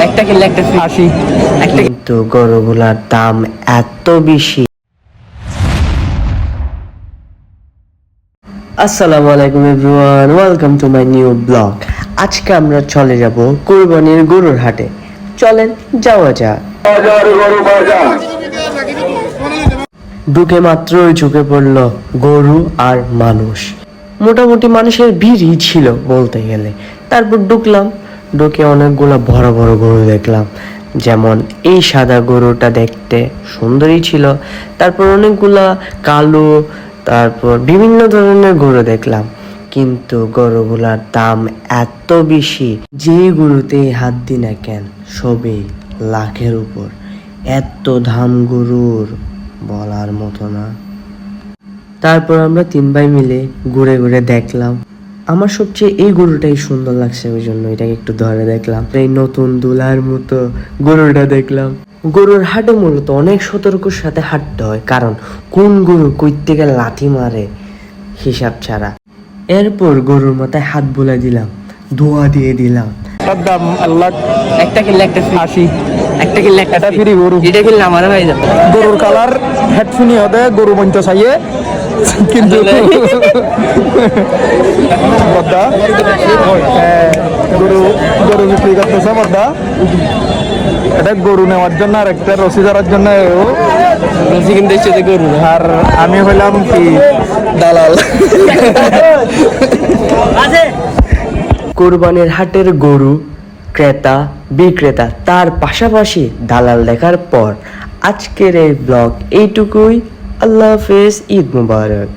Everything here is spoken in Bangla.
একটা কিনলে একটা ফ্রি 80। কিন্তু গরুগুলার দাম এত বেশি। আসসালামু আলাইকুম everyone, welcome to my new blog. আজকে আমরা চলে যাব কুরবানির গরুর হাটে। চলেন যাওয়া যাক। ঢুকে মাত্রই চোখে পড়ল গরু আর মানুষ। মোটামুটি মানুষের ভিড়ই ছিল বলতে গেলে। তারপর ঢুকে অনেকগুলা বড় বড় গরু দেখলাম। যেমন এই সাদা গরুটা দেখতে সুন্দরই ছিল। তারপর অনেকগুলা কালো, তারপর বিভিন্ন ধরনের গরু দেখলাম। কিন্তু গরুগুলার দাম এত বেশি, যে গরুতে হাত দি না কেন সবই লাখের উপর। এত দাম গরুর বলার মতো না। তারপর আমরা 3 ভাই মিলে ঘুরে ঘুরে দেখলাম। আমার সবচেয়ে এই গরুটাই সুন্দর লাগছে, ওই জন্য এটাকে একটু ধরে দেখলাম। এই নতুন দুলার মতো গরুটা দেখলাম। গরুর হাটে মূলত অনেক সতর্কর সাথে হাঁটতে হয়, কারণ কোন গরু কই থেকে লাথি মারে হিসাব ছাড়া। এরপর গরুর মাথায় হাত বুলাই দিলাম, দোয়া দিয়ে দিলাম। তার দাম আল্লাহ, একটা কিনলে একটা ফ্রি 80। একটা কিনলে একটা এটা ফ্রি গরু। এটা কিনলে আমার হয়ে যাবে। গরুর কালার হেডফোনি হতে গরু মঞ্চ চাইয়ে, কিন্তু বদ্দা গরু গরু বিক্রি করতেছে বদ্দা। এটা গরু নেওয়ার জন্য আর একটা রসি ধরার জন্য রসি কিনতে এসেছে গরু, আর আমি হইলাম কি দালাল। কোরবানির হাটের গরু ক্রেতা বিক্রেতা তার পাশাপাশি দালাল দেখার পর আজকের এই ব্লগ এইটুকুই। আল্লাহ হাফেজ, ঈদ মুবারক।